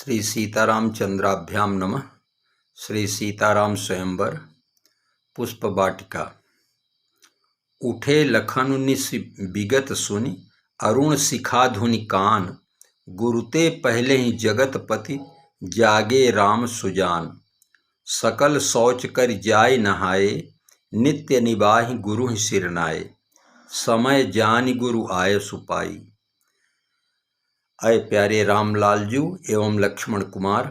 श्री सीतारामचंद्राभ्याम नमः। श्री सीताराम स्वयंवर पुष्प वाटिका। उठे लखन निस विगत सुनि अरुण शिखा धुनि कान। गुरुते पहले ही जगतपति जागे राम सुजान। सकल शौच कर जाय नहाए नित्य निबाहि गुरु सिरनाए। समय जानि गुरु आय सुपाई। अय प्यारे रामलाल जी एवं लक्ष्मण कुमार,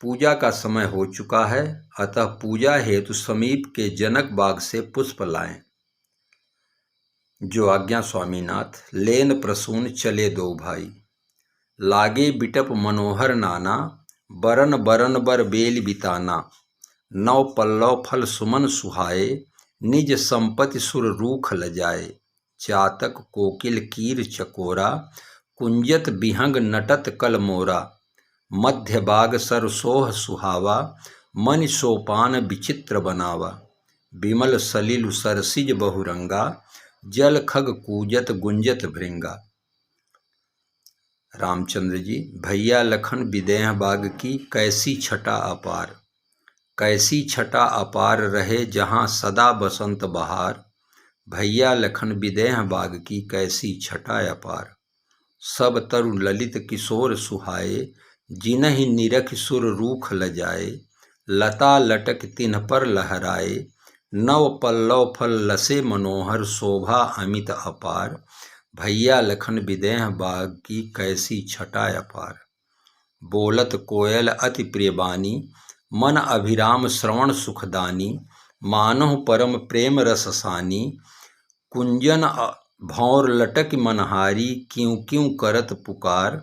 पूजा का समय हो चुका है, अतः पूजा हेतु समीप के जनक बाग से पुष्प लाएं। जो आज्ञा स्वामीनाथ। लेन प्रसून चले दो भाई, लागे बिटप मनोहर नाना। बरन बरन बर बेल बिताना, नव पल्लव फल सुमन सुहाए। निज संपत्ति सुर रूख लजाए, चातक कोकिल कीर चकोरा। कुंजत बिहंग नटत कल मोरा, मध्य बाग सरसोह सुहावा। मन सोपान विचित्र बनावा, विमल सलिल सरसिज बहुरंगा। जल खग कूजत गुंजत भृंगा। रामचंद्र जी, भैया लखन विदेह बाग की कैसी छटा अपार। कैसी छटा अपार रहे जहाँ सदा बसंत बहार। भैया लखन विदेह बाग की कैसी छटा अपार। सब तरु ललित किशोर सुहाए, जिनहि निरख सुर रूख लजाए। लता लटक तिन्ह पर लहराए, नव पल्लव फल लसे मनोहर। शोभा अमित अपार, भैया लखन विदेह बाग की कैसी छटा अपार। बोलत कोयल अति प्रिय बानी, मन अभिराम श्रवण सुखदानी। मानहु परम प्रेम रस सानी, कुंजन भौर लटक मनहारी। क्यों क्यों करत पुकार,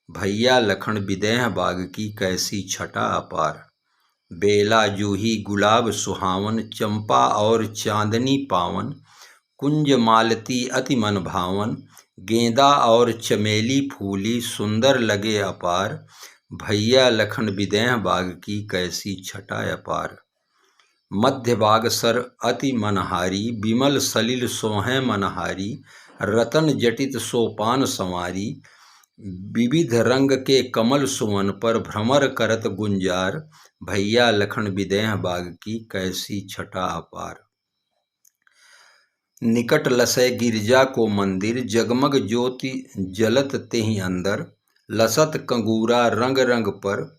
भैया लखन विदेह बाग की कैसी छटा अपार। बेला जूही गुलाब सुहावन, चंपा और चांदनी पावन। कुंज मालती अति मन भावन, गेंदा और चमेली फूली। सुंदर लगे अपार, भैया लखन विदेह बाग की कैसी छटा अपार। मध्य बाग सर अति मनहारी, विमल सलिल सोहे मनहारी। रतन जटित सोपान संवारी, विविध रंग के कमल सुमन पर। भ्रमर करत गुंजार, भैया लखन विदेह बाग की कैसी छटा अपार। निकट लसै गिरजा को मंदिर, जगमग ज्योति जलत तेहि अंदर। लसत कंगूरा रंग रंग पर,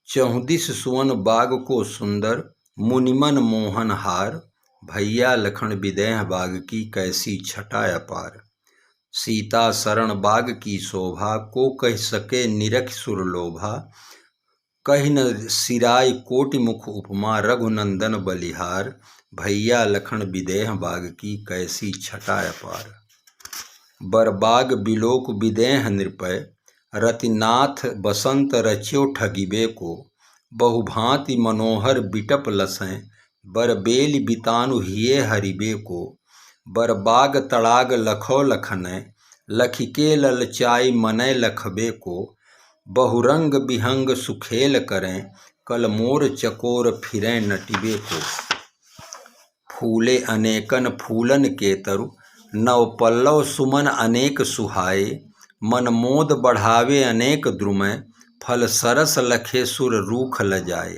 चहुदिस सुवन बाग को सुंदर। मुनिमन मोहन हार, भैया लखन विदेह बाग की कैसी छटा अपार। सीता शरण बाग की शोभा, को कह सके निरख सुर लोभा। कहि न सिराय कोटि मुख उपमा, रघुनंदन बलिहार। भैया लखन विदेह बाग की कैसी छटा अपार। बरबाग बिलोक विदेह नृपय, रतिनाथ बसंत रच्यो ठगिबे को। बहुभांति मनोहर बिटप लसैं, बर बेल बितानु हिये हरिबे को। बरबाग तड़ाग लखौ लखनै, लखिके ललचाई मनै लखबे को। बहुरंग बिहंग सुखेल करें, कल मोर चकोर फिरें नटिबे को। फूले अनेकन फूलन के तरु, नव पल्लव सुमन अनेक सुहाए। मन मोद बढ़ावे अनेक द्रुमय, फल सरस लखे सुर रूख लजाए।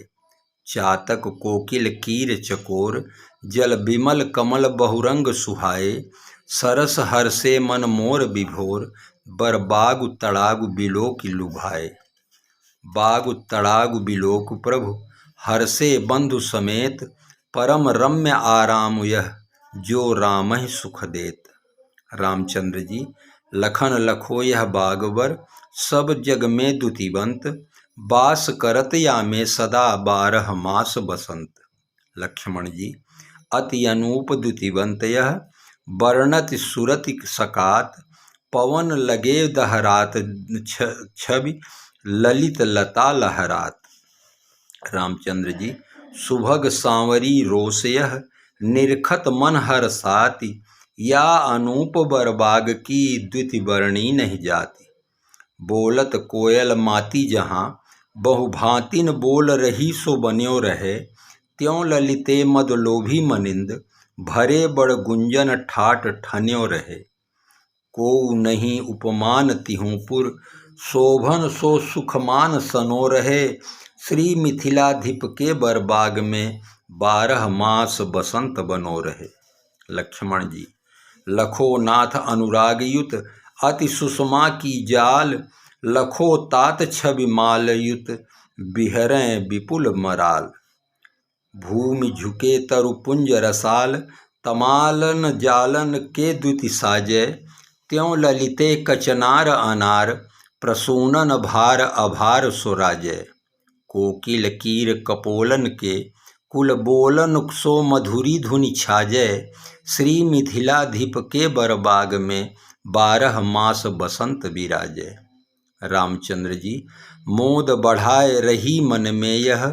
चातक कोकिल कीर चकोर, जल बिमल कमल बहुरंग सुहाए। सरस हर्षे मन मोर विभोर, बर बागु तड़ागु बिलोक लुभाए। बागु तड़ागु बिलोक प्रभु, हर्षे बंधु समेत। परम रम्य आराम यह, जो राम ही सुख देत। रामचंद्र जी, लखन लखो यह बागवर, सब जग में दुतिवंत। बास करत या में सदा 12 मास बसंत। लक्ष्मण जी, अति अनूप दुतिवंत यह, वर्णत सुरति सकात। पवन लगे दहरात, छवि ललित लता लहरात। रामचंद्र जी, सुभग सांवरी रोष यह, निरखत मन हरसाति। या अनूप बरबाग की द्विति वर्णी नहीं जाती। बोलत कोयल माती जहाँ, बहुभांतिन बोल रही सो बन्यो रहे। त्यों ललिते मद लोभी मनिंद, भरे बड़ गुंजन ठाट ठन्यो रहे। को नहीं उपमान तिहुपुर, शोभन सो सुखमान सनो रहे, श्री मिथिलाधिप के बरबाग में 12 मास बसंत बनो रहे। लक्ष्मण जी, लखो नाथ अनुराग युत अति सुषमा की जाल, लखो तात छवि माल युत बिहरें विपुल मराल। भूमि झुके तरुपुंज रसाल, तमालन जालन के द्युति साजय, त्यों ललिते कचनार अनार, प्रसूनन भार अभार सुराजय। कोकिल कीर कपोलन के, कुल बोलन सो मधुरी धुनि छाजय, श्री मिथिलाधिप के बरबाग में 12 मास बसंत विराजय। रामचंद्र जी, मोद बढ़ाए रही मन में यह,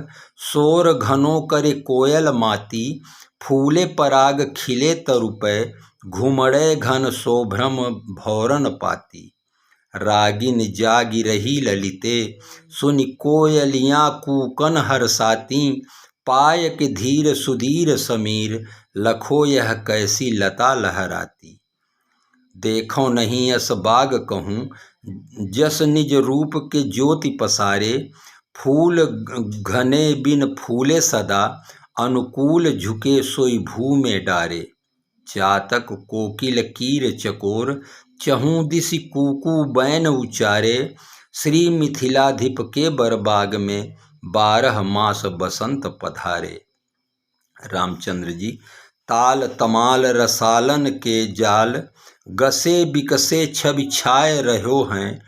शोर घनो करे कोयल माती, फूले पराग खिले तरुपै, घुमड़े घन शोभ्रम भौरन पाती। रागिन जागी रही ललिते, सुनि कोयलियाँ कूकन हरसाती, पाय के धीर सुधीर समीर, लखो यह कैसी लता लहराती। देखो नहीं अस बाग कहूँ, जस निज रूप के ज्योति पसारे, फूल घने बिन फूले सदा, अनुकूल झुके सोई भू में डारे। चातक कोकिल कीर चकोर, चहूँ दिसि कूकू बैन उचारे, श्री मिथिलाधिप के बरबाग में 12 मास बसंत पधारे। रामचंद्र जी, ताल तमाल रसालन के जाल, गसे बिकसे छवि छाए रहो हैं,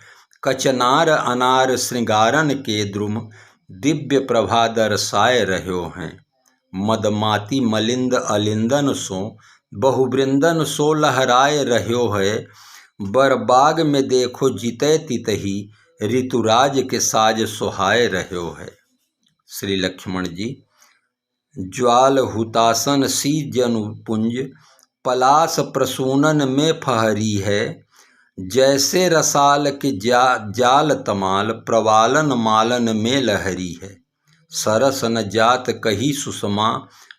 कचनार अनार श्रृंगारन के द्रुम, दिव्य प्रभा दर्शाए रहो हैं। मदमाती मलिंद अलिंदन सो, बहुवृंदन सो लहराए रहो है, बरबाग में देखो जितै तितही, ऋतुराज के साज सुहाए रहो है। श्री लक्ष्मण जी, ज्वाल हुतासन सी जनुपुंज, पलास प्रसूनन में फहरी है, जैसे रसाल के जाल तमाल, प्रवालन मालन में लहरी है। सरस न जात कही सुषमा,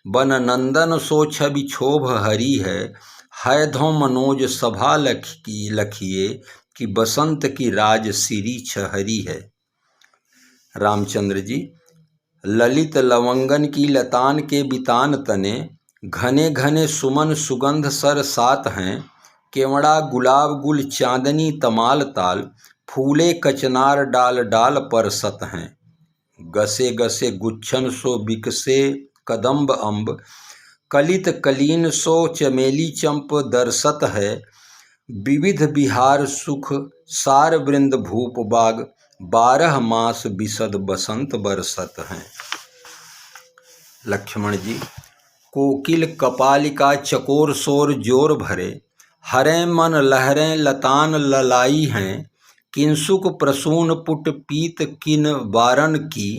बन नंदन सो छवि क्षोभ हरी है धो मनोज सभा लखिए, कि बसंत की राज सिरी छहरी है। रामचंद्र जी, ललित लवंगन की लतान के बितान तने, घने घने सुमन सुगंध सर सात हैं, केवड़ा गुलाब गुल चांदनी तमाल ताल, फूले कचनार डाल डाल पर सत हैं। गसे गसे गुच्छन सो बिकसे कदम्ब अम्ब, कलित कलीन सो चमेली चंप दरसत है, विविध बिहार सुख सार वृंद भूप बाग, 12 मास बिसद बसंत बरसत हैं। लक्ष्मण जी, कोकिल कपालिका चकोर शोर जोर भरे, हरें मन लहरें लतान ललाई हैं, किंसुक प्रसून पुट पीत किन वारन की,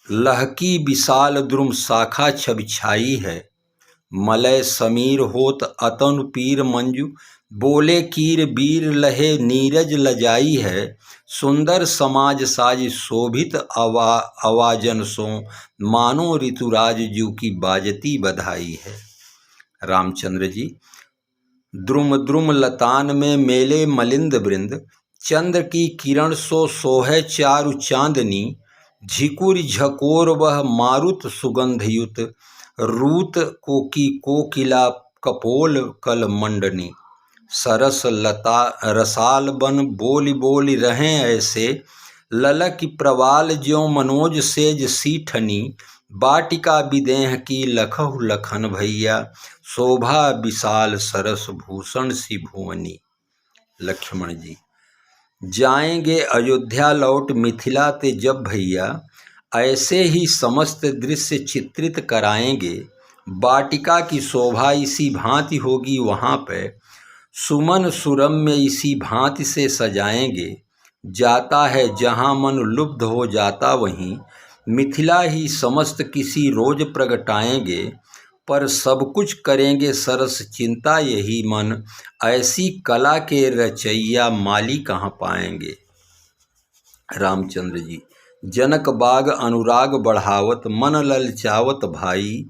लहकी विशाल द्रुम शाखा छवि छाई है। मलय समीर होत अतनु पीर मंजू, बोले कीर बीर लहे नीरज लजाई है, सुंदर समाज साज शोभित आवाजन सो, मानो ऋतुराज जू की बाजती बधाई है। रामचंद्र जी, द्रुम द्रुम लतान में मेले मलिंद वृंद, चंद्र की किरण सो सोहे चारु चांदनी, झिकुर झकोर वह मारुत सुगंधयुत, रूत कोकी कोकिला कपोल कल मंडनी। सरस लता रसाल बन बोली बोली रहें ऐसे, ललक प्रवाल ज्यों मनोज सेज सीठनी, बाटिका विदेह की लखहु लखन भैया, शोभा विशाल सरस भूषण सी भुवनी। लक्ष्मण जी, जाएंगे अयोध्या लौट मिथिला ते जब भैया, ऐसे ही समस्त दृश्य चित्रित कराएंगे, बाटिका की शोभा इसी भांति होगी वहाँ पे, सुमन सुरम्य इसी भांति से सजाएंगे, जाता है जहाँ मन लुब्ध हो जाता वहीं, मिथिला ही समस्त किसी रोज प्रगटाएंगे, पर सब कुछ करेंगे सरस चिंता यही मन, ऐसी कला के रचैया माली कहाँ पाएंगे। रामचंद्र जी, जनक बाग अनुराग बढ़ावत, मन ललचावत भाई,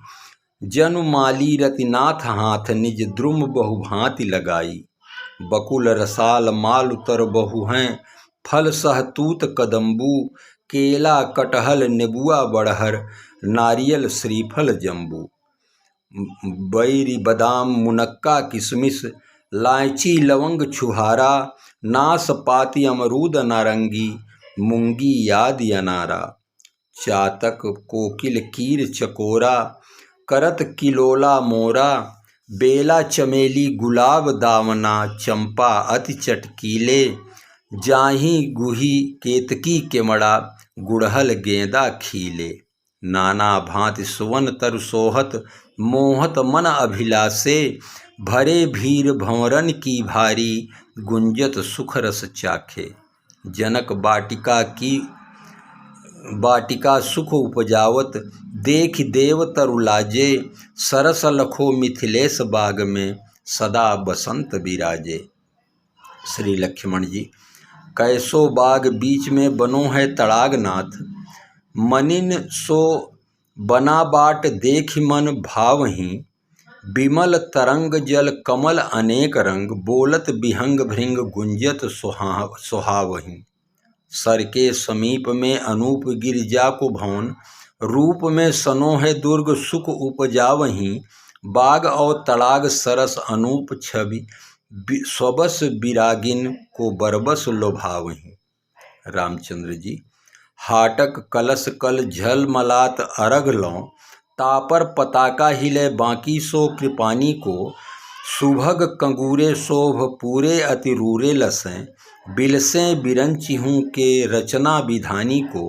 जनु माली रतिनाथ हाथ, निज द्रुम बहुभांति लगाई। बकुल रसाल माल उतर बहु हैं, फल सहतूत कदम्बू, केला कटहल नेबुआ बड़हर, नारियल श्रीफल जम्बू। बैरी बादाम मुनक्का किशमिश, लाइची लवंग छुहारा, नाशपाती अमरूद नारंगी, मूंगी आदि अनारा। चातक कोकिल कीर चकोरा, करत किलोला मोरा, बेला चमेली गुलाब दावना, चंपा अति चटकीले, जाही गुही केतकी केमड़ा, गुड़हल गेंदा खीले। नाना भांति सुवन तरु सोहत, मोहत मन अभिलाषे, भरे भीर भंवरन की भारी, गुंजत सुख रस चाखे। जनक बाटिका सुख उपजावत, देख देव तरु लाजे, सरस लखो मिथिलेश बाग में, सदा बसंत बिराजे। श्री लक्ष्मण जी, कैसो बाग बीच में बनो है तड़ागनाथ, मनिन सो बना बाट देख मन भावहीं, बिमल तरंग जल कमल अनेक रंग, बोलत बिहंग भृंग गुंजत सुहावहीं। सर के समीप में अनूप गिरिजा को भवन, रूप में सनो है दुर्ग सुख उपजावहीं, बाग और तड़ाग सरस अनूप छवि, स्वबस बिरागिन को बरबस लोभावहीं। रामचंद्र जी, हाटक कलश कल झल मलात अरग लौं, तापर पताका हिले बाकी सो कृपानी को, सुभग कंगूरे शोभ पूरे अति रूरे लसें, बिलसें बिरंचिहूँ के रचना विधानी को,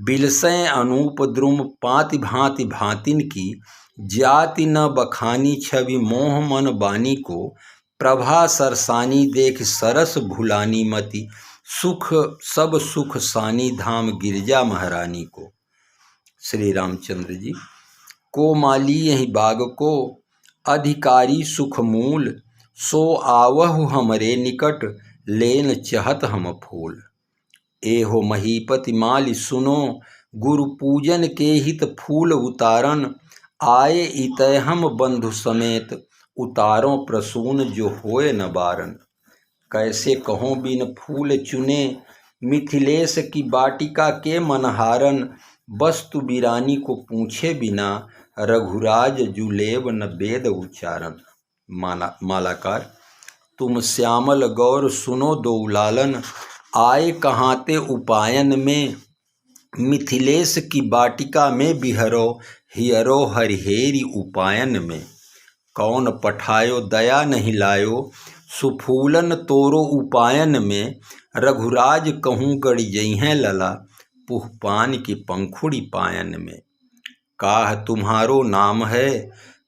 बिलसें अनूप द्रुम पाति भांति भांतिन की, जाति न बखानी छवि मोह मन बानी को, प्रभा सरसानी देख सरस भुलानी मति, सुख सब सुख सानी धाम गिरजा महारानी को। श्री रामचंद्र जी, को माली यही बाग को, अधिकारी सुख मूल, सो आवहु हमरे निकट, लेन चहत हम फूल। एहो महीपति माली सुनो, गुरु पूजन के हित फूल उतारन, आए इतय हम बंधु समेत, उतारों प्रसून जो होए न बारन। कैसे कहों बिन फूल चुने, मिथिलेश की बाटिका के मनहारन, वस्तु बिरानी को पूछे बिना, रघुराज जुलेब न वेद उच्चारण। मालाकार, तुम श्यामल गौर सुनो दो लालन, आए कहाँते उपायन में, मिथिलेश की बाटिका में बिहरो, हियरो हरिहेरी उपायन में। कौन पठायो दया नहीं लायो, सुफूलन तोरो उपायन में, रघुराज कहूँ गड़ी जइहें लला, पुहपान की पंखुड़ी पायन में। काह तुम्हारो नाम है,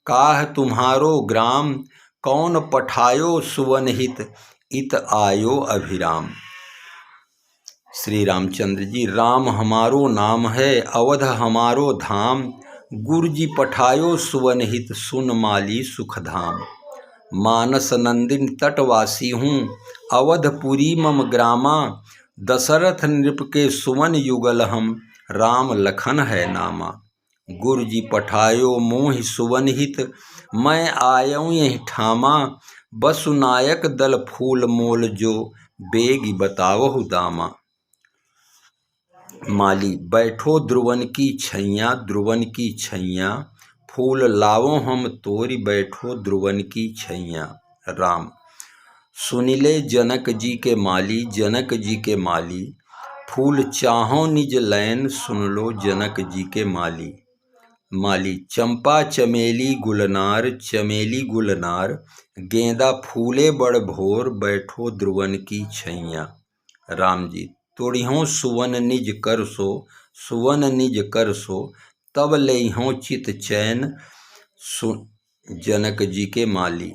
काह तुम्हारो ग्राम, कौन पठायो सुवनहित, इत आयो अभिराम। श्री रामचंद्र जी, राम हमारो नाम है, अवध हमारो धाम, गुरु जी पठायो सुवनहित, सुन माली सुखधाम। मानस नंदिन तटवासी हूँ, अवधपुरी मम ग्रामा, दशरथ नृप के सुवन युगल हम, राम लखन है नामा। गुरु जी पठायो मोहि सुवनहित, मैं आयऊँ यही ठामा, बसुनायक दल फूल मोल जो, बेगी बतावहु दामा। माली, बैठो ध्रुवन की छैया, ध्रुवन की छैया, फूल लावो हम तोरी, बैठो ध्रुवन की छैया। राम, सुनिले जनक जी के माली, जनक जी के माली, फूल चाहो निज लैन, सुन लो जनक जी के माली। माली, चंपा चमेली गुलनार, चमेली गुलनार, गेंदा फूले बड़ भोर, बैठो ध्रुवन की छैया। राम जी, तोड़िहों सुवन निज कर सो, सुवन निज कर सो, तब लेहों चित चैन, जनक जी के माली।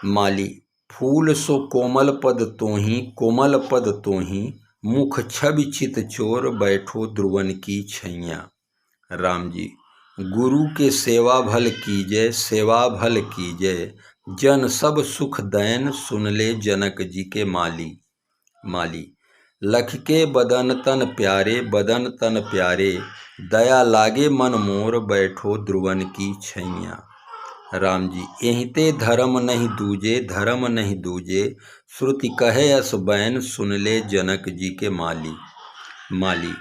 माली, फूल सो कोमल पद तोहीं, कोमल पद तोहीं, मुख छवि चित चोर, बैठो ध्रुवन की छैया। राम जी, गुरु के सेवा भल कीजय, सेवा भल कीजय, जन सब सुख दैन, सुन ले जनक जी के माली। माली, लख के बदन तन प्यारे, बदन तन प्यारे, दया लागे मन मोर, बैठो ध्रुवन की छैया। राम जी, एहिते धर्म नहीं दूजे, धर्म नहीं दूजे, श्रुति कहे अस बैन, सुन ले जनक जी के माली।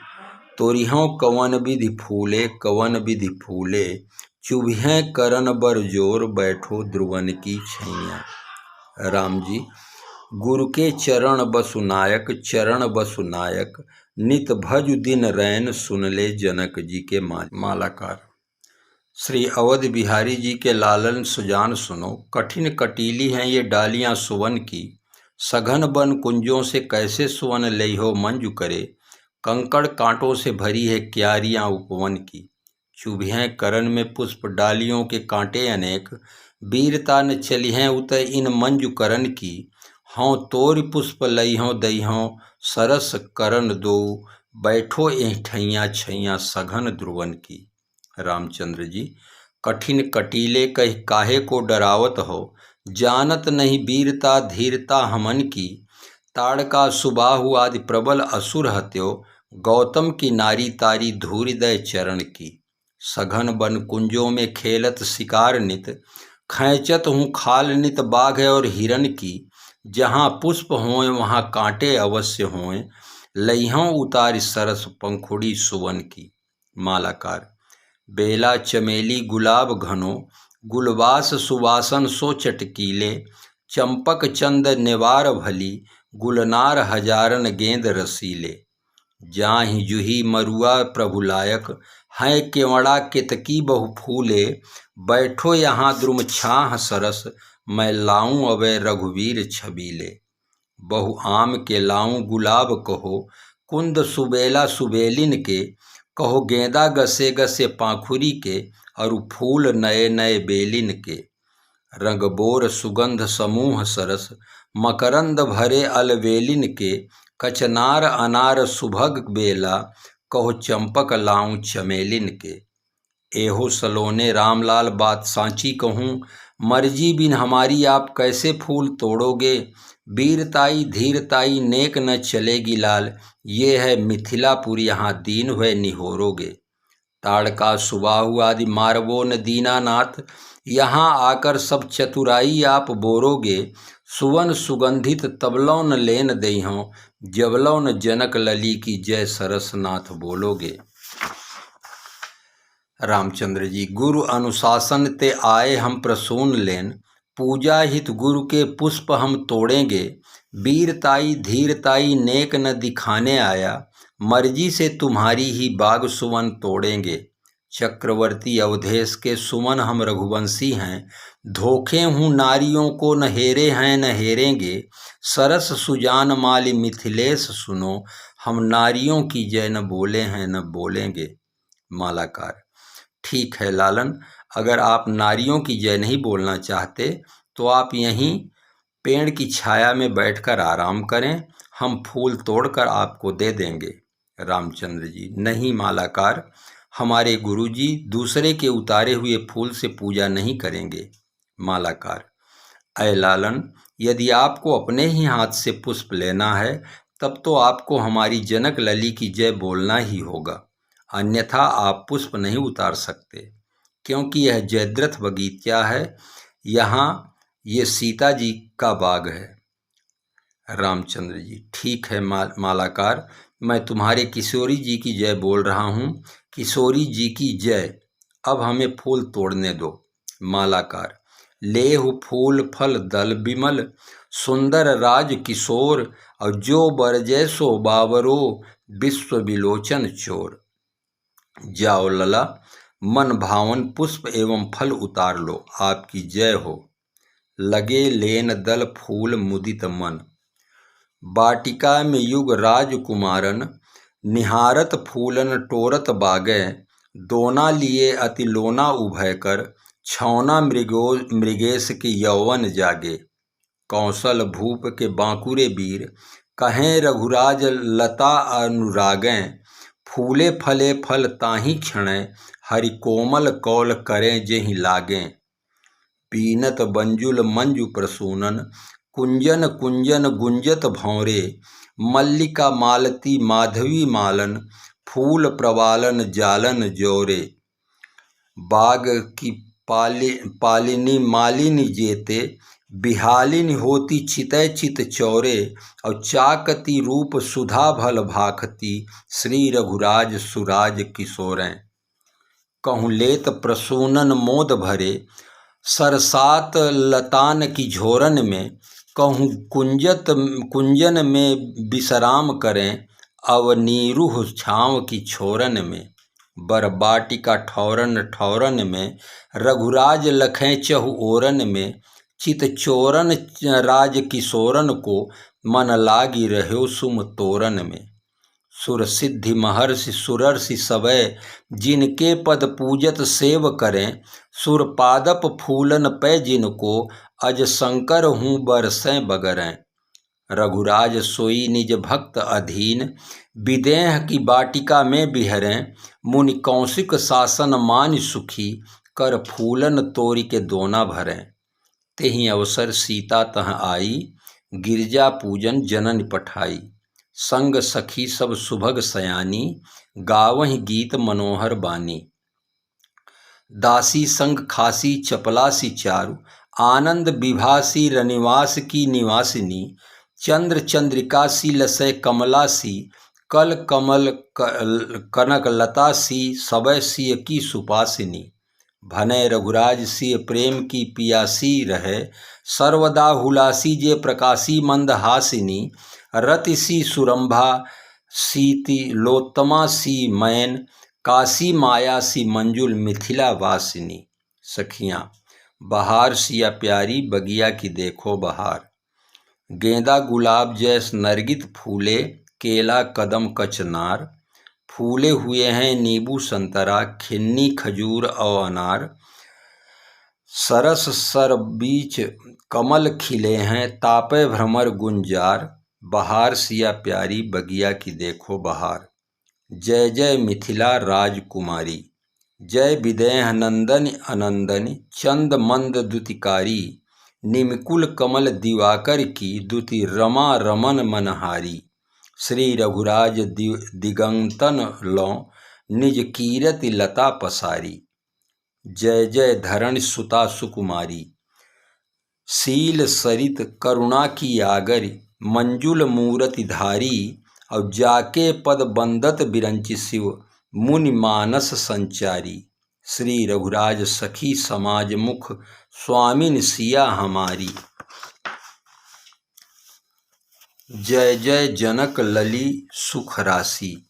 तोरिहों कवन विधि फूले, कवन विधि फूले, चुभियें करन बर जोर, बैठो ध्रुवन की छैया। राम जी, गुरु के चरण बसु नायक, चरण बसु नायक, नित भजु दिन रैन, सुन ले जनक जी के मालाकार। श्री अवध बिहारी जी के लालन सुजान सुनो, कठिन कटीली हैं ये डालियां सुवन की, सघन बन कुंजों से कैसे सुवन लइहो मंजू करे, कंकड़ कांटों से भरी है क्यारियां उपवन की, चुभियें करन में पुष्प डालियों के कांटे अनेक, वीरता न चलिहें उतय इन मंजू करन की, हों तोरि पुष्प लइहों दइहों सरस करन दो, बैठो एठैया छैया सघन ध्रुवन की। रामचंद्र जी, कठिन कटीले कह काहे को डरावत हो, जानत नहीं वीरता धीरता हमन की, ताड़का सुबाहु आदि प्रबल असुर हत्यो, गौतम की नारी तारी धूरिदय चरण की, सघन बन कुंजों में खेलत शिकार नित, खैंचत हूँ खाल नित बाघ और हिरन की, जहाँ पुष्प होएं वहाँ कांटे अवश्य होएं, लइहों उतारि सरस पंखुड़ी सुवन की। मालाकार। बेला चमेली गुलाब घनो, गुलबास सुवासन सो चटकीले, चंपक चंद निवार भली, गुलनार हजारन गेंद रसीले, जाहि जुही मरुआ प्रभु लायक, हैं केवड़ा केतकी बहु फूले, बैठो यहाँ द्रुम छाह सरस, मैं लाऊं अवै रघुवीर छबीले, बहु आम के लाऊं गुलाब कहो, कुंद सुबेला सुबेलिन के, कहो गेंदा गसे गसे पाखुरी के, और फूल नए नए बेलिन के, रंगबोर सुगंध समूह सरस, मकरंद भरे अलवेलिन के, कचनार अनार सुभग बेला, कहो चंपक लाऊं चमेलिन के। एहो सलोने रामलाल बात सांची कहूँ, मर्जी बिन हमारी आप कैसे फूल तोड़ोगे, वीरताई धीरताई नेक न चलेगी लाल, ये है मिथिलापुर यहाँ दीन हुए निहोरोगे, ताड़का सुबाहु आदि मारवो न दीनानाथ, यहाँ आकर सब चतुराई आप बोरोगे, सुवन सुगंधित तबलौ न लेन दइहों, जबलौ न जनक लली की जय सरसनाथ बोलोगे। रामचंद्र जी, गुरु अनुशासन ते आए हम प्रसून लेन, पूजा हित गुरु के पुष्प हम तोड़ेंगे, वीरताई धीरताई नेक न दिखाने आया, मर्जी से तुम्हारी ही बाग सुवन तोड़ेंगे, चक्रवर्ती अवधेश के सुमन हम रघुवंशी हैं, धोखे हूँ नारियों को न हेरे हैं न हेरेंगे, सरस सुजान माली मिथिलेश सुनो, हम नारियों की जय न बोले हैं न बोलेंगे। मालाकार। ठीक है लालन, अगर आप नारियों की जय नहीं बोलना चाहते तो आप यहीं पेड़ की छाया में बैठकर आराम करें, हम फूल तोड़कर आपको दे देंगे। रामचंद्र जी, नहीं मालाकार, हमारे गुरुजी दूसरे के उतारे हुए फूल से पूजा नहीं करेंगे। मालाकार। ऐ लालन, यदि आपको अपने ही हाथ से पुष्प लेना है तब तो आपको हमारी जनक लली की जय बोलना ही होगा, अन्यथा आप पुष्प नहीं उतार सकते, क्योंकि यह जयद्रथ बगीचा है, यहाँ ये सीता जी का बाग है। रामचंद्र जी, ठीक है मालाकार, मैं तुम्हारे किशोरी जी की जय बोल रहा हूँ, किशोरी जी की जय। अब हमें फूल तोड़ने दो। मालाकार। लेहु फूल फल दल बिमल, सुंदर राज किशोर, और जो बरजै सो बावरो, विश्व विलोचन चोर। जाओ लला, मन भावन पुष्प एवं फल उतार लो, आपकी जय हो। लगे लेन दल फूल मुदित मन, बाटिका में युग राजकुमारन, निहारत फूलन टोरत बागै, दोना लिए अति लोना उभय कर, छौना मृगेश के यौवन जागे, कौशल भूप के बांकुरे वीर, कहें रघुराज लता अनुरागें, फूले फले फल ताहि क्षणै, हरि कोमल कौल करें जेहि लागें, पीनत बंजुल मंजु प्रसूनन, कुंजन कुंजन गुंजत भौरे, मल्लिका मालती माधवी मालन, फूल प्रवालन जालन जोरे, बाग की पालिनी मालिनी जेते, बिहालिनी होती चितय चित चौरे, और चाकती रूप सुधा भल भाखती, श्री रघुराज सुराज किशोरें। कहूँ लेत प्रसूनन मोद भरे, सरसात लतान की झोरन में, कहूँ कुंजन में विश्राम करें, अवनीरुह छाँव की छोरन में। बरबाटिका ठौरन ठौरन में, रघुराज लखें चहु ओरन में, चित चोरन राज किशोरन को, मन लागी रह्यो सुम तोरन में। सुर सिद्धि महर्षि सुरर्षि सबय, जिनके पद पूजत सेव करें, सुर पादप फूलन पै जिनको, अज शंकर हूँ बरसें बगरें। रघुराज सोई निज भक्त अधीन, विदेह की बाटिका में बिहरें, मुनि कौशिक शासन मान सुखी, कर फूलन तोरि के दोना भरें। तेहि अवसर सीता तह आई, गिरजा पूजन जनन पठाई, संग सखी सब सुभग सयानी, गावहीं गीत मनोहर बानी। दासी संग खासी चपलासी चारु, आनंद विभासी रनिवास की निवासिनी, चंद्र चंद्रिका सी लसय कमला सी, कल कमल कनक लता सी, सबय सिय की सुपासिनी। भनय रघुराज सिय प्रेम की पियासी रहे, सर्वदा हुलासी जे प्रकाशी मंदहासिनी। रति सी सुरंभा सीति लोत्तमा सी मैन, काशी माया सी मंजुल मिथिला वासिनी। सखियाँ बहार सिया प्यारी बगिया की देखो बहार, गेंदा गुलाब जैस नरगित फूले, केला कदम कचनार, फूले हुए हैं नींबू संतरा, खिन्नी खजूर और अनार। सरस सर बीच कमल खिले हैं, तापे भ्रमर गुंजार, बहार सिया प्यारी बगिया की देखो बहार। जय जय मिथिला राजकुमारी, जय विदेह नंदन अनंदन, चंद मंद दुतिकारी, निमिकुल कमल दिवाकर की, दुति रमा रमन मनहारी। श्री रघुराज दिगंतन लौं, निज कीरति लता पसारी, जय जय धरण सुता सुकुमारी। शील सरित करुणा की आगरी, मंजुल मूरति धारी, और जाके पद बंदत बिरंच शिव, मुनि मानस संचारी। श्री रघुराज सखी समाज मुख, स्वामिन सिया हमारी। जय जय जनक लली सुख राशि,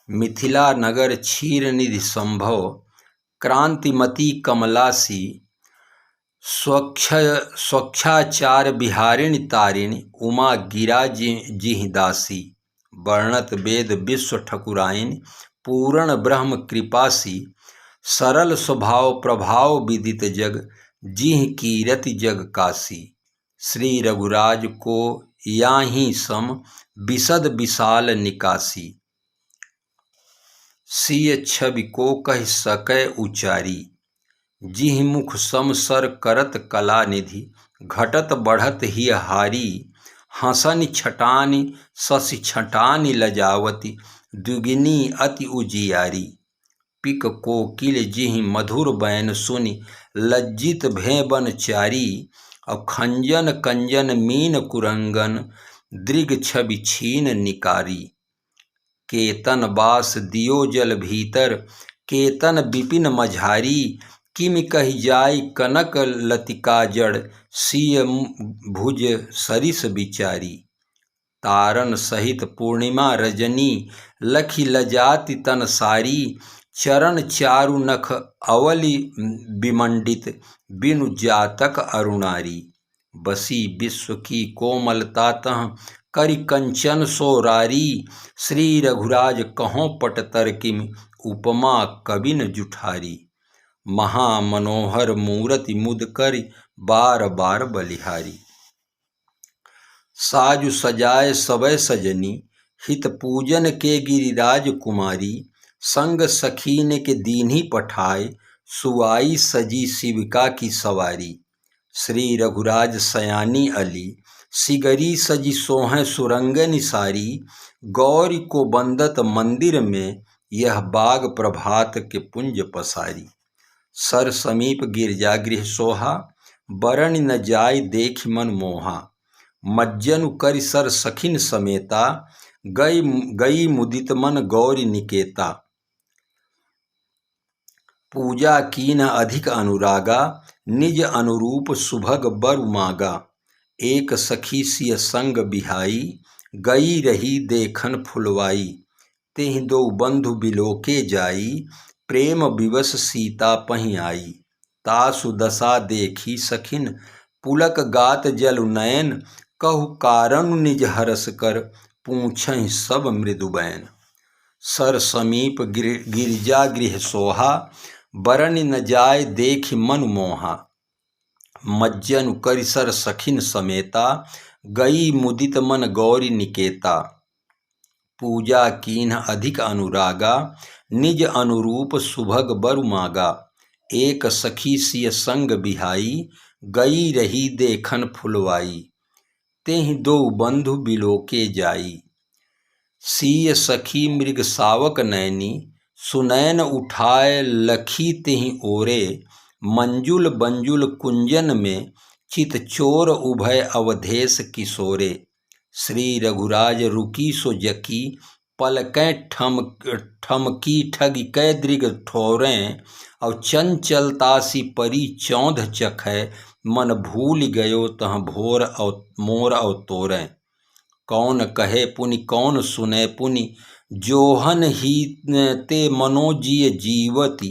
मिथिला नगर क्षीर निधि संभव, क्रांतिमती कमलासी, स्वच्छाचार बिहारिणी तारिणी, उमा गिरा जिहि दासी। वर्णत वेद विश्व ठकुराइन, पूर्ण ब्रह्म कृपासी, सरल स्वभाव प्रभाव विदित जग, जिहि कीरति जग काशी। श्री रघुराज को याहि सम, विशद विशाल निकासी, सिय छवि को कह सकै उचारी, जिहि मुख सम सर करत कला निधि, घटत बढ़त हिय हारी। हंसनि छटानि शशि छटानि लजावती, दुगिनी अति उजियारी। पिक कोकिल जिहि मधुर बैन सुनि, लज्जित भें बनचारी, और खंजन कंजन मीन कुरंगन, दृग छवि छीन निकारी। केतन बास दियो जल भीतर, केतन विपिन मझारी, किमि कहि जाय कनक लतिका जड़, सिय भुज सरिस बिचारी। तारन सहित पूर्णिमा रजनी, लखि लजाति तन सारी, चरण चारु नख अवलि विमंडित, बिनु जातक अरुणारी। बसी विश्व की कोमलता तह, करि कंचन सोरारी, श्री रघुराज कहों पट तर किमि, उपमा कबिन जुठारी। महा मनोहर मूरति मुद करि, बार बार बलिहारी। साजु सजाए सबय सजनी, हित पूजन के गिरिराज कुमारी, संग सखीन के दीन्ही पठाए, सुआई सजी शिविका की सवारी। श्री रघुराज सयानी अली, सिगरी सजी सोहें सुरंग निसारी, गौरी को बंदत मंदिर में, यह बाग प्रभात के पुंज पसारी। सर समीप गिरजा गृह सोहा, बरन न जाय देख मन मोहा। मज्जनु करि सर सखिन समेता, गई मुदित मन गौरी निकेता। पूजा कीन अधिक अनुरागा, निज अनुरूप सुभग बरु मागा। एक सखी सिय संग बिहाई, गई रही देखन फुलवाई। तेहि दो बंधु बिलोके जाई, प्रेम विवश सीता पहीं आई। तासु दशा देखी सखिन, पुलक गात जलु नयन। कहु कारण निज हरस कर, पूछहि सब मृदु बैन। सर समीप गिरजा गृह सोहा, बरन न जाय देख मन मोहा। मज्जनु करि सर सखिन समेता, गई मुदित मन गौरी निकेता। पूजा कीन्ह अधिक अनुरागा, निज अनुरूप सुभग बरु मागा। एक सखी सिय संग बिहाई, गई रही देखन फुलवाई। तेहि दो बंधु बिलोके जाई, सिय सखी मृग सावक नैनी। सुनैन उठाय लखी तेहि ओरे, मंजुल बंजुल कुंजन में। चित चोर उभय अवधेश किशोरे। श्री रघुराज रुकी सो जकी, पलकें ठमकी ठगी कै दृग ठोरें। और चंचलतासी परी चौंध चखै, मन भूल गयो तह भोर मोर अवतोरें। कौन कहे पुनि कौन सुने पुनि, जोहन ही ते मनोजिय जीवती।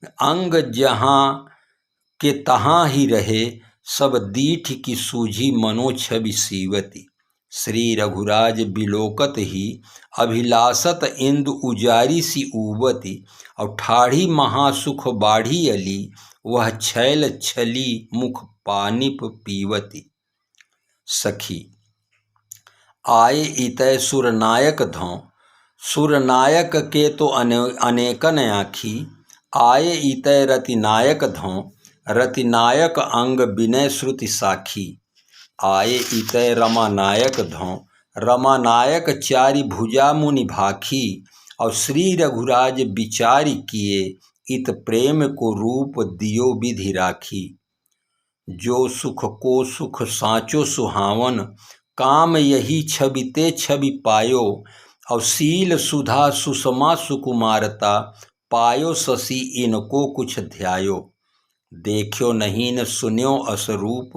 अंग जहाँ के तहाँ ही रहे, सब दीठ की सूझी मनो छवि सीवती। श्री रघुराज बिलोकत ही, अभिलाषत इंदु उजारी सी ऊवती। और ठाढ़ी महासुख बाढ़ी अली, वह छैल छली मुख पानिप पीवती। सखी आए इतै सुरनायक धौं, सुरनायक के तो अनेकन आँखी। आए इतै रतिनायक धौं, रतिनायक अंग विनय श्रुति साखी। आए इतै रमानायक धौं, रमानायक चारि भुजा मुनि भाखी। और श्री रघुराज विचारि किए, इत प्रेम को रूप दियो विधि राखी। जो सुख को सुख साँचो सुहावन, काम यही छवि ते छवि पायो। और शील सुधा सुषमा सुकुमारता, पायो शशि इनको कुछ ध्यायो। देखियो नहीं न सुन्यो असरूप,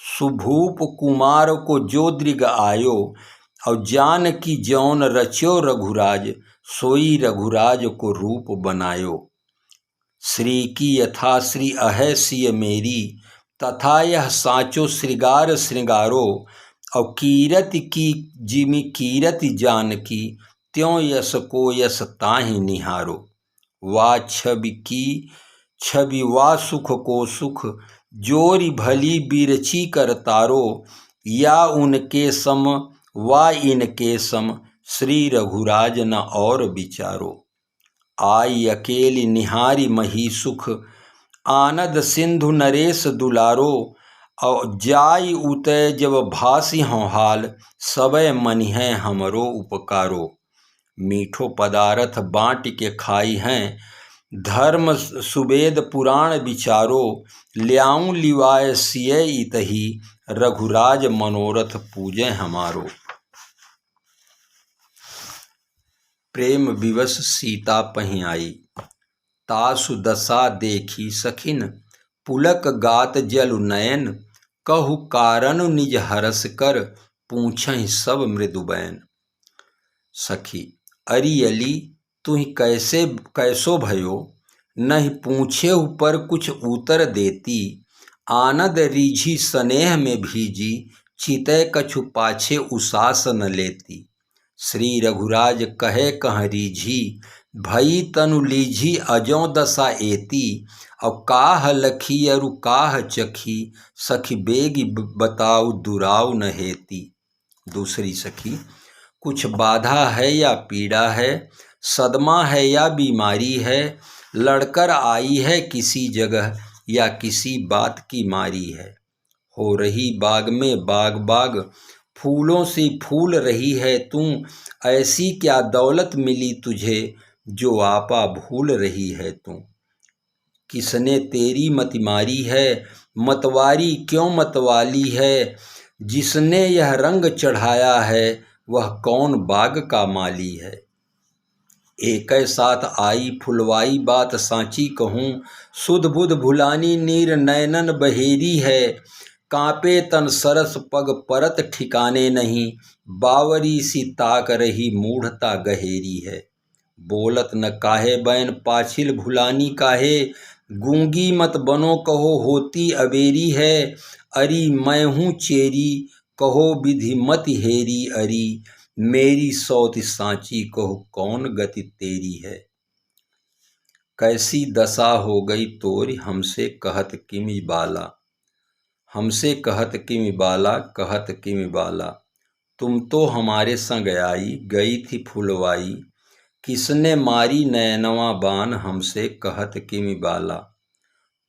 सुभूप कुमार को जो दृग आयो। और जान की जौन रच्यो रघुराज, सोई रघुराज को रूप बनायो। श्री की यथा श्री अहै सिय मेरी, तथा यह साँचो श्रृगार श्रृंगारो। और कीरति की जिमि कीरति जानकी, त्यों यस को यस ताहि निहारो। वा छवि की छवि वा सुख को सुख, जोरी भली बिरची कर तारो। या उनके सम वा इनके सम, श्री रघुराज न और विचारो। आई अकेली निहारी मही सुख, आनद सिंधु नरेश दुलारो। और जाई उतै जब भासी हों हाल, सबय मनिहै हमरो उपकारो। मीठो पदारथ बाँट के खाई हैं, धर्म सुवेद पुराण विचारो। ल्याऊं लिवाय सिय इतही, रघुराज मनोरथ पूजै हमारो। प्रेम विवश सीता पहीं आई, तासु दशा देखी सखिन। पुलक गात जलु नयन, कहु कारण निज हरस कर। पूछहि सब मृदु बैन। सखी अरियली तुहि कैसो भयो, नहीं पूछेहु पर कुछ उतर देती। आनंद रीझी स्नेह में भीजी, चितै कछु पाछे उसास न लेती। श्री रघुराज कहे कह रीझी, भई तनु लीझी अजों दशा एती। और काह लखी अरु काह चखी, सखी बेगी बताऊ दुराऊ न हेती। दूसरी सखी कुछ बाधा है या पीड़ा है, सदमा है या बीमारी है। लड़कर आई है किसी जगह, या किसी बात की मारी है। हो रही बाग में बाग बाग, फूलों से फूल रही है तू। ऐसी क्या दौलत मिली तुझे, जो आपा भूल रही है तू। किसने तेरी मतिमारी है, मतवारी क्यों मतवाली है। जिसने यह रंग चढ़ाया है, वह कौन बाग का माली है। एकै साथ आई फुलवाई बात सांची कहूँ, सुध बुध भुलानी नीर नैनन बहेरी है। कांपे तन सरस पग परत ठिकाने नहीं, बावरी सी ताक रही मूढ़ता गहेरी है। बोलत न काहे बैन पाछिल भुलानी काहे, गूंगी मत बनो कहो होती अबेरी है। अरी मैं हूँ चेरी कहो विधि मत हेरी अरी, मेरी सौत सांची कहो कौन गति तेरी है। कैसी दशा हो गई तोरी हमसे कहत किमि बाला, हमसे कहत किमि बाला, कहत किमि बाला। तुम तो हमारे संग आई, गई थी फुलवाई, किसने मारी नैनवा बान हमसे कहत किमि बाला।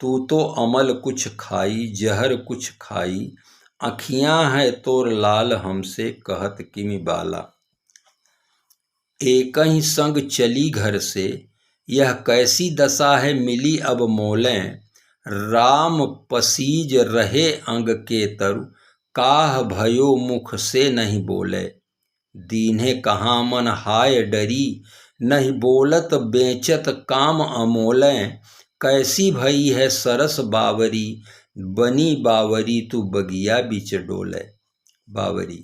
तू तो अमल कुछ खाई जहर कुछ खाई, अखियाँ है तोर लाल हमसे कहत किमि बाला। एक ही संग चली घर से, यह कैसी दशा है मिली अब मोलें। राम पसीज रहे अंग के तरु, काह भयो मुख से नहीं बोले। दीन्हे कहाँ मन हाय डरी, नहीं बोलत बेचत काम अमोलें। कैसी भई है सरस बावरी, बनी बावरी तू बगिया बिच डोले। बावरी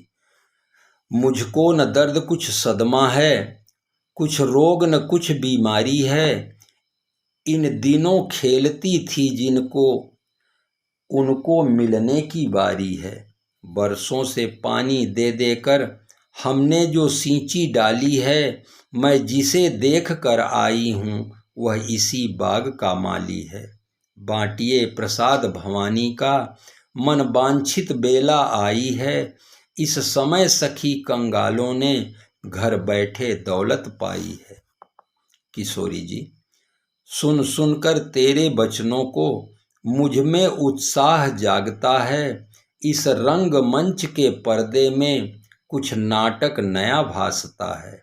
मुझको न दर्द कुछ सदमा है, कुछ रोग न कुछ बीमारी है। इन दिनों खेलती थी जिनको, उनको मिलने की बारी है। बरसों से पानी दे देकर हमने जो सींची डाली है, मैं जिसे देख कर आई हूँ वह इसी बाग का माली है। बांटिए प्रसाद भवानी का, मन वांछित बेला आई है। इस समय सखी कंगालों ने घर बैठे दौलत पाई है। किशोरी जी, सुन सुनकर तेरे वचनों को मुझ में उत्साह जागता है। इस रंग मंच के पर्दे में कुछ नाटक नया भासता है।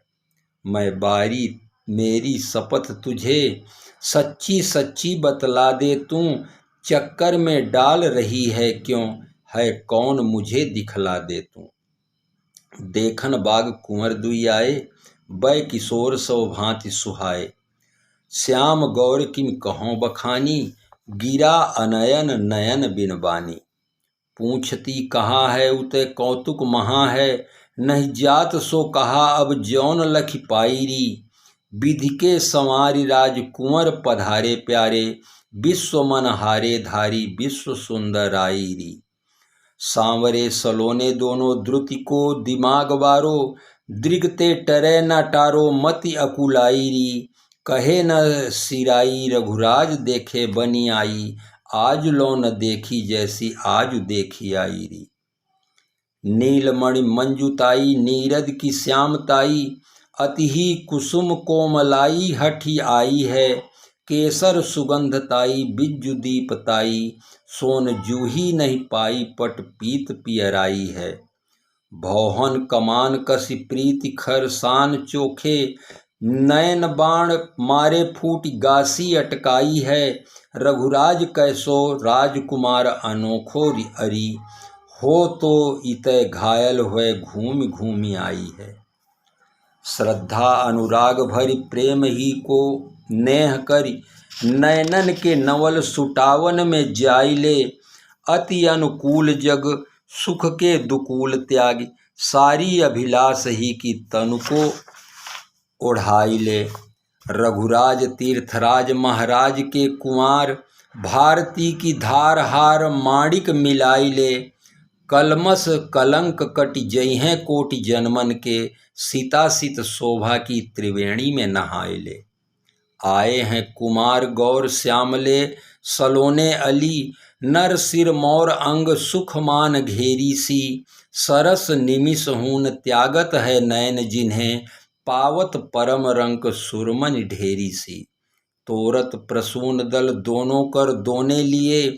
मैं बारी मेरी शपथ तुझे सच्ची सच्ची बतला दे तू, चक्कर में डाल रही है क्यों, है कौन मुझे दिखला दे तू। देखन बाग कुंवर दुई आए, बै किशोर सो भांति सुहाए। श्याम गौर किम कहों बखानी, गिरा अनयन नयन बिनबानी। पूछती कहाँ है उते कौतुक महा है, नहीं जात सो कहा अब जौन लखी पाईरी। विधि के संवारी राज कुंवर पधारे प्यारे, विश्व मन हारे धारी विश्व सुंदर आईरी। सांवरे सलोने दोनों द्रुति को दिमाग बारो, दृगते टरे न टारो मति अकुलाईरी। कहे न सिराई रघुराज देखे बनी आई, आज लो न देखी जैसी आज देखी आई री। नीलमणि मंजुताई नीरद की श्यामताई, अति ही कुसुम कोमलाई हठी आई है। केसर सुगंधताई बिज्जु दीपताई, सोन जूही नहीं पाई पट पीत पियराई है। भौहन कमान कसी प्रीति खर सान चोखे, नयन बाण मारे फूट गासी अटकाई है। रघुराज कैसो राजकुमार अनोखो अरी, हो तो इतै घायल हुए घूमि घूमि आई है। श्रद्धा अनुराग भरी प्रेम ही को नेह करी, नयनन के नवल सुटावन में जाइले। अति अनुकूल जग सुख के दुकूल त्यागी, सारी अभिलाष ही की तनु को ओढ़ाई ले। रघुराज तीर्थराज महाराज के कुमार, भारती की धार हार माणिक मिलाई ले। कलमस कलंक कटि जइहें कोटि जन्मन के, सीता सित शोभा की त्रिवेणी में नहाए ले। आए हैं कुमार गौर श्यामले सलोने अली, नर सिर मोर अंग सुख मान घेरी सी। सरस निमिष हून त्यागत है नयन जिन्हें, पावत परम रंक सुरमन ढेरी सी। तोरत प्रसून दल दोनों कर दोने लिए,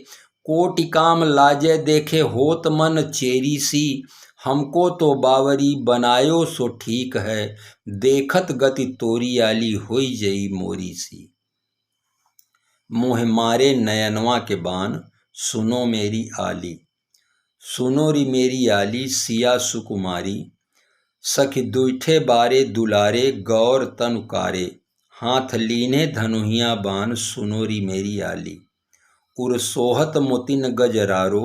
कोटि काम लाजे देखे होत मन चेरी सी। हमको तो बावरी बनायो सो ठीक है, देखत गति तोरी आली होई जई मोरी सी। मोह मारे नयनवा के बान, सुनो मेरी आली। सुनो री मेरी आली सिया सुकुमारी, सखी दुइठे बारे दुलारे गौर तनुकारे, हाथ लीने धनुहिया बान, सुनो री मेरी आली। उर सोहत मोतिन गजरारो,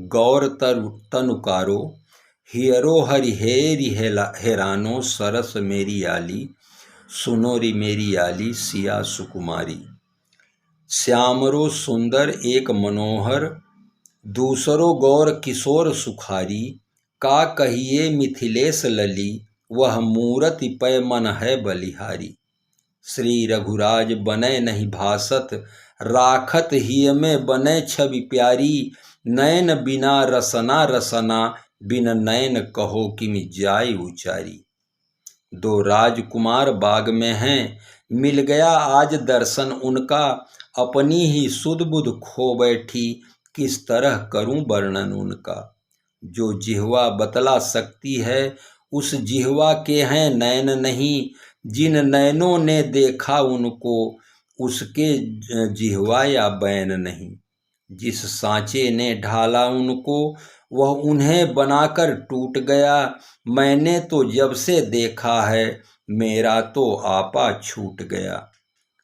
गौर तनुकारो, हियरो हरिहेरी हेरानो, सरस मेरी आली। सुनो री मेरी आली सिया सुकुमारी। श्यामरो सुंदर एक मनोहर, दूसरो गौर किशोर सुखारी, का कहिए मिथिलेश लली, वह मूरति पै मन है बलिहारी। श्री रघुराज बनै नहीं भासत, राखत हिय में बनै छवि प्यारी, नयन बिना रसना रसना, बिन नयन कहो किमि जाय उचारी। दो राजकुमार बाग में हैं, मिल गया आज दर्शन उनका, अपनी ही सुध बुध खो बैठी, किस तरह करूं वर्णन उनका। जो जिह्वा बतला सकती है, उस जिह्वा के हैं नयन नहीं, जिन नयनों ने देखा उनको, उसके जिह्वा या बैन नहीं। जिस सांचे ने ढाला उनको, वह उन्हें बनाकर टूट गया, मैंने तो जब से देखा है, मेरा तो आपा छूट गया।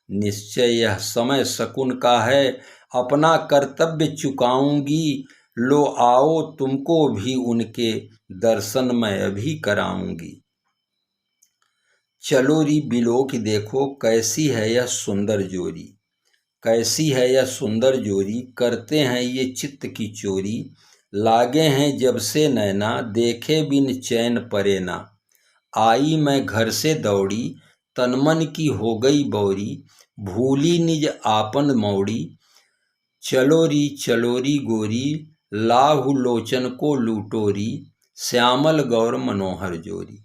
निश्चय यह समय शकुन का है, अपना कर्तव्य चुकाऊंगी, लो आओ तुमको भी उनके दर्शन मैं अभी कराऊंगी। चलो री बिलोक देखो कैसी है यह सुंदर जोरी, कैसी है यह सुंदर जोरी, करते हैं ये चित्त की चोरी, लागे हैं जब से नैना, देखे बिन चैन परे ना। आई मैं घर से दौड़ी, तन मन की हो गई बौरी, भूली निज आपन मौड़ी, चलो री गोरी, लाहु लोचन को लूटोरी, श्यामल गौर मनोहर जोरी।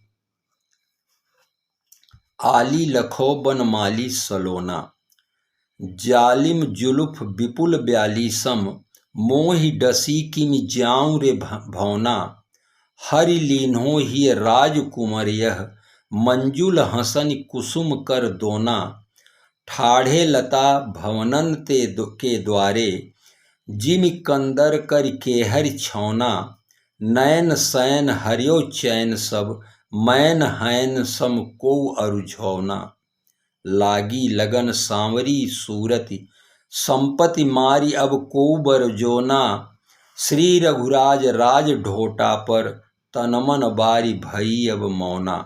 आली लखो बनमाली सलोना, जालिम जुलुफ विपुल ब्यालीसम, मोहि डसी किमि जाऊं रे भौना, हरि लीन्हो ही राजकुमार यह, मंजुल हसन कुसुम कर दोना, ठाढ़े लता भवनन ते के द्वारे, जिमि कंदर कर केहर छौना, नयन सैन हरियो चैन सब, मैन हैन सम को अरुझौना। लागी लगन सांवरी सूरति, संपति मारी अब को बरजोना, श्री रघुराज राज ढोटा पर, तनमन बारी भई अब मौना।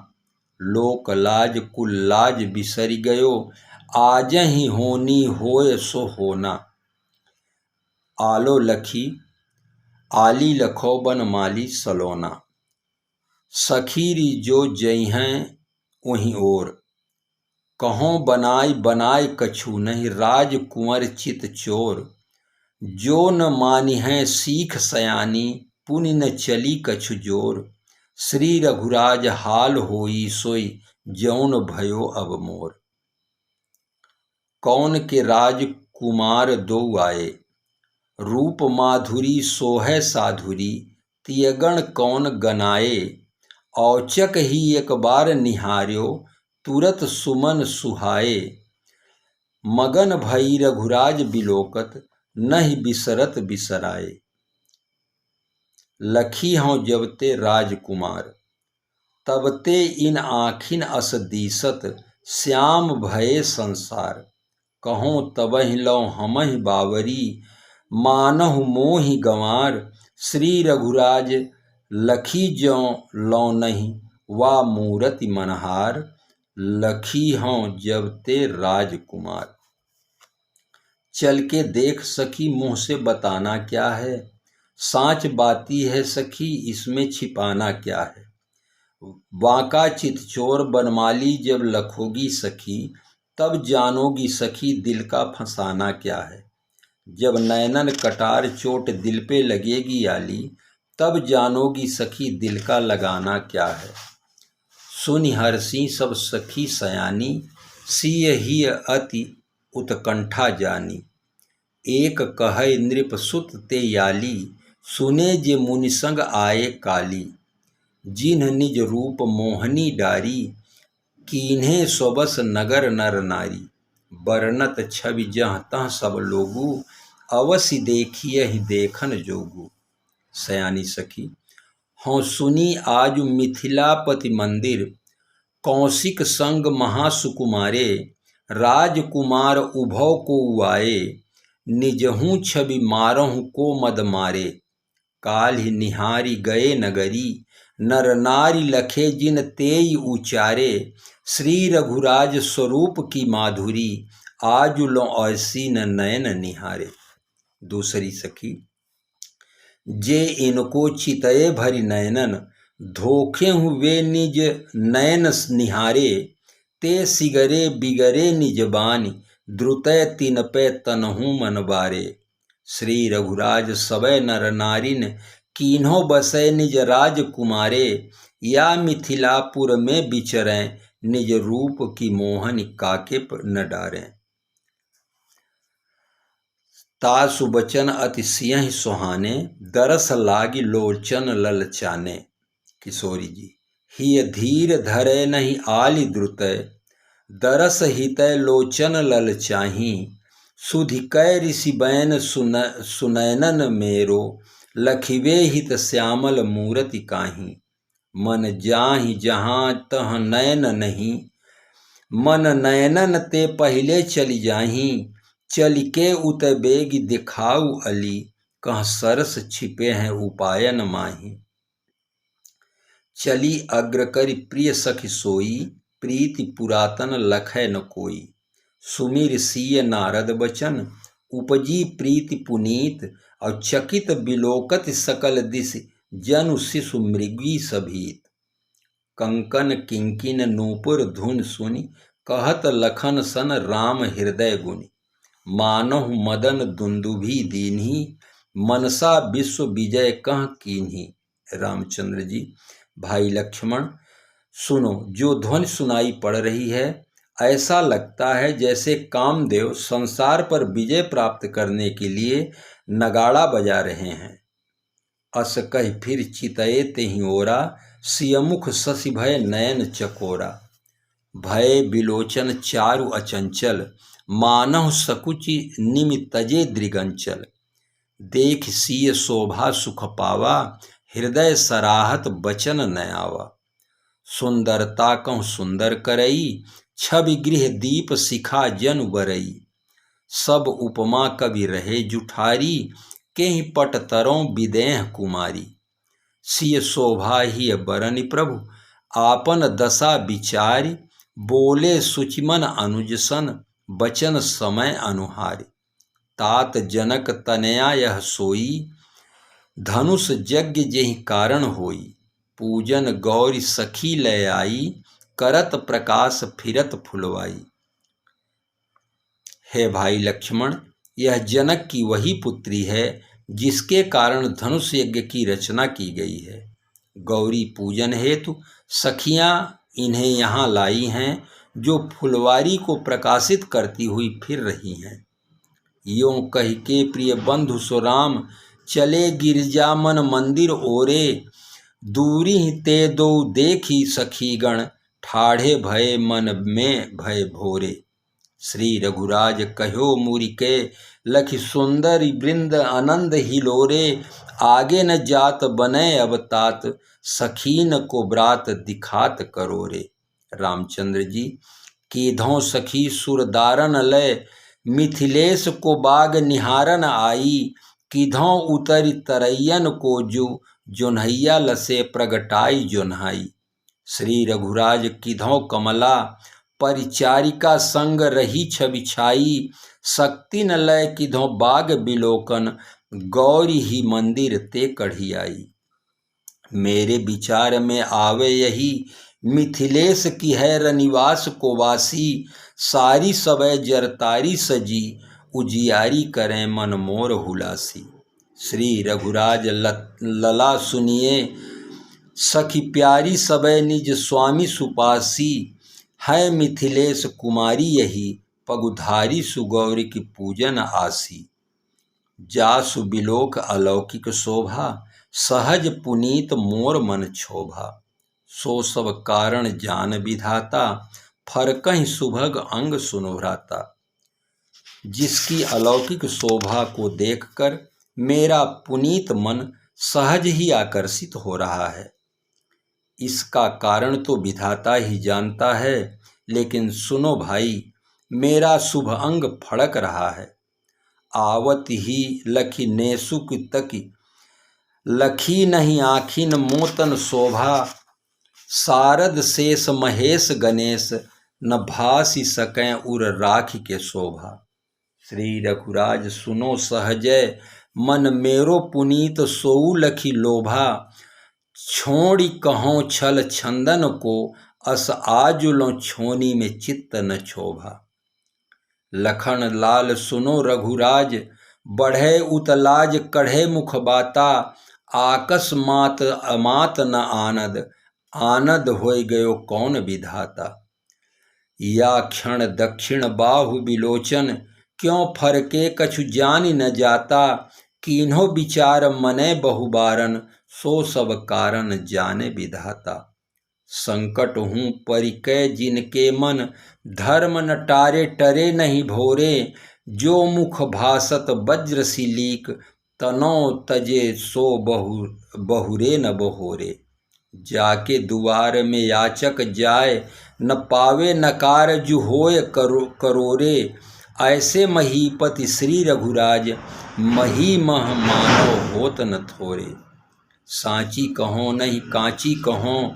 लोक लाज कुल लाज बिसरि गयो, आजहि होनी होय सो होना। आलो लखी आली लखो बनमाली सलोना, सखीरी जो जइहें वहीं ओर, कहों बनाई बनाए कछु नहीं, राजकुंवर चित चोर। जो न मानिहें सीख सयानी, पुनि न चली कछु जोर, श्री रघुराज हाल होई सोई, जौन भयो अब मोर। कौन के राजकुमार दो आए, रूप माधुरी सोहै साधुरी, तियगण कौन गनाए, औचक ही एक बार निहार्यो, तुरत सुमन सुहाए। मगन भई रघुराज बिलोकत, नहीं बिसरत बिसराए। लखी हों जब ते राजकुमार, तब ते इन आँखिन अस दीसत, श्याम भये संसार। कहों तबहि लौ हमहि बावरी, मानहु मोहि गंवार, श्री रघुराज लखी ज्यों लौ नहीं, वा मूरति मनहार। लखी हों जब ते राजकुमार। चल के देख सखी मुँह से बताना क्या है, साँच बाती है सखी इसमें छिपाना क्या है। बांका चितचोर बनमाली जब लखोगी सखी, तब जानोगी सखी दिल का फंसाना क्या है। जब नैनन कटार चोट दिल पे लगेगी आली, तब जानोगी सखी दिल का लगाना क्या है। सुनि हरसी सब सखी सयानी, सिय ही अति उत्कंठा जानी। एक कहै नृप सुत ते याली, सुने जे मुनि संग आए काली। जिन्ह निज रूप मोहनी डारी, कीन्हे स्वबस नगर नर नारी। बरनत छवि जहाँ तहाँ सब लोगू, अवश्य देखिए ही देखन जोगू। सयानी सखी हों सुनी आज मिथिलापति मंदिर, कौशिक संग महासुकुमारे, राजकुमार उभव को उआए, निजहूँ छवि मारहूँ को मद मारे। काल्हि निहारी गए नगरी, नर नारी लखे जिन तेई उचारे, श्री रघुराज स्वरूप की माधुरी, आज लो ऐसी न नयन निहारे। दूसरी सखी जे इनको चितए भरी नयनन, धोखे हुए निज नयन निहारे, ते सिगरे बिगरे निज बानी, द्रुतय तिन पे तनहु मन बारे। श्री रघुराज सबय नर नारिन, कीन्हो बसै निज राजकुमारे, या मिथिलापुर में विचरें, निज रूप की मोहन काके न डारें। तासु बचन अति सियहि सुहाने, दरस लागी लोचन ललचाने। किशोरी जी हिय धीर धरे नहीं आली द्रुतय, दरस हितय लोचन ललचाही, सुधि कै ऋषि बैन सुनैनन मेरो, लखिवे हित श्यामल मूरति काहीं। मन जाहि जहाँ तह नयन नहीं, मन नयनन ते पहले चली जाही, चल के उत बेगी दिखाऊ अली, कहाँ सरस छिपे हैं उपायन माही। चली अग्र करि प्रिय सखी सोई, प्रीति पुरातन लखै न कोई। सुमिर सिय नारद बचन, उपजी प्रीति पुनीत, और चकित बिलोकत सकल दिश, जनु शिशु मृगी सभीत। कंकन किंकिन नूपुर धुन सुनि, कहत लखन सन राम हृदय गुनि। मानहु मदन दुंदुभी दीन्ही, मनसा विश्व विजय कह कीन्ही। रामचंद्र जी भाई लक्ष्मण सुनो, जो ध्वनि सुनाई पड़ रही है, ऐसा लगता है जैसे कामदेव संसार पर विजय प्राप्त करने के लिए नगाड़ा बजा रहे हैं। अस कहि फिर चितए तेहि ओरा, सियमुख शशि भय नयन चकोरा। भय बिलोचन चारु अचंचल, मानहु सकुचि निमि तजे दृगंचल। देख सिय शोभा सुख पावा, हृदय सराहत बचन न आवा। सुंदरता कहूँ सुंदर करई, छवि गृह दीप शिखा जनु बरई। सब उपमा कवि रहे जुठारी, केहि पट तरों विदेह कुमारी। सिय शोभा ही बरनि प्रभु, आपन दशा विचारि, बोले सुचिमन अनुज सन, बचन समय अनुहारि। तात जनक तनया यह सोई, धनुष यज्ञ जेहि कारण होई। पूजन गौरी सखी लय आई, करत प्रकाश फिरत फुलवाई। हे भाई लक्ष्मण, यह जनक की वही पुत्री है जिसके कारण धनुष यज्ञ की रचना की गई है। गौरी पूजन हेतु सखियां इन्हें यहाँ लाई हैं, जो फुलवारी को प्रकाशित करती हुई फिर रही हैं। यों कह के प्रिय बंधु सुराम, चले गिरजा मन मंदिर ओरे। दूरी ते दो देखी सखीगण, ठाढ़े भय मन में भय भोरे। श्री रघुराज कहो मुरि के, लखि सुंदरी वृंद आनंद हिलोरे। आगे न जात बने अब तात, सखीन को ब्रात दिखात करोरे। रामचंद्र जी कीधों सखी सुरदारन लय, मिथिलेश को बाग निहारन आई। कीधों उतरी तरैयन को जो, जोन्हैया लसे प्रगटाई जोन्हाई। श्री रघुराज कीधों कमला, परिचारिका संग रही छवि छाई। शक्ति न लय कीधों बाग बिलोकन, गौरी ही मंदिर ते कढ़ी आई। मेरे विचार में आवे यही, मिथिलेश की है रनिवास को वासी। सारी सबय जरतारी सजी, उजियारी करें मन मोर हुलासी। श्री रघुराज लला सुनिए, सखी प्यारी सबय निज स्वामी सुपासी। है मिथिलेश कुमारी यही, पगुधारी सुगौरी की पूजन आसी। जासु बिलोक अलौकिक शोभा, सहज पुनीत मोर मन क्षोभा। सो सब कारण जान विधाता, फरकहि सुभग अंग सुनो भ्राता। जिसकी अलौकिक शोभा को देखकर मेरा पुनीत मन सहज ही आकर्षित हो रहा है। इसका कारण तो विधाता ही जानता है, लेकिन सुनो भाई, मेरा शुभ अंग फड़क रहा है। आवत ही लखी नेसुक तकी, लखी नहीं आखिन मोतन शोभा, शारद शेष महेश गणेश, न भासी सकें उर राखी के शोभा। श्री रघुराज सुनो सहजय, मन मेरो पुनीत सोऊ लखी लोभा, छोड़ी कहों छल छंदन को, अस आजुलों छोनी में चित्त न क्षोभा। लखन लाल सुनो रघुराज, बढ़े उतलाज कढ़े मुख बाता, आकस मात अमात न आनद, आनद होय गयो कौन विधाता। या क्षण दक्षिण बाहु बिलोचन, क्यों फरके कछु जानि न जाता, कीन्हो विचार मने बहुबारन, सो सब कारण जाने विधाता। संकट हूँ परिकय जिनके मन, धर्म न टारे टरे नहीं भोरे, जो मुख भासत वज्र सी लीक, तनौ तजे सो बहुरे न बहोरे। जाके दुआर में याचक जाय, न पावे नकार जु होय करोरे, ऐसे महीपति श्री रघुराज, मही मह मानव होत न थोरे। सांची कहो नहीं कांची कहो,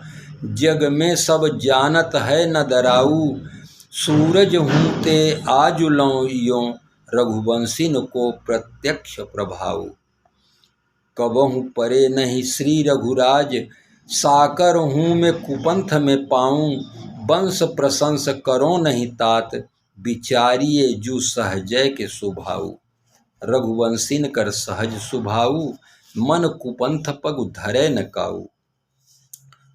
जग में सब जानत है न दराऊ, सूरज हूँ ते आज लौं यों, रघुवंशिन को प्रत्यक्ष प्रभाऊ। कबहु परे नहीं श्री रघुराज, साकर हूँ मैं कुपंथ में पाऊँ, वंश प्रशंस करो नहीं तात, विचारिए जू सहजय के सुभाऊ। रघुवंशिन कर सहज सुभाऊ, मन कुपंथ पग धरे न काऊ।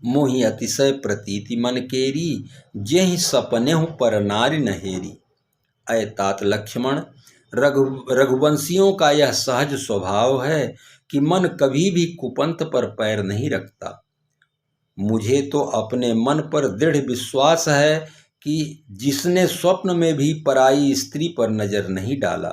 मोहि अतिशय प्रतीति मन केरी, जेहि सपनेहु पर नारि नहेरी। अय तात लक्ष्मण, रघुवंशियों का यह सहज स्वभाव है कि मन कभी भी कुपंथ पर पैर नहीं रखता। मुझे तो अपने मन पर दृढ़ विश्वास है कि जिसने स्वप्न में भी पराई स्त्री पर नजर नहीं डाला।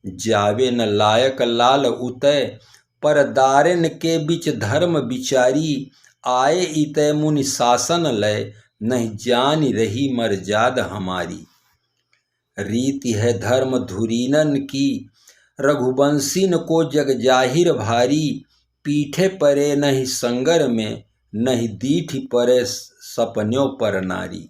जावे न लायक लाल उतय, पर दारिन के बिच धर्म विचारी, आए इतय मुनि शासन लय, नहीं जानी रही मर्याद हमारी। रीति है धर्म धुरीनन की, रघुवंशिन को जग जाहिर भारी, पीठे परे नहीं संगर में, नहीं दीठ परे सपन्यों पर नारी।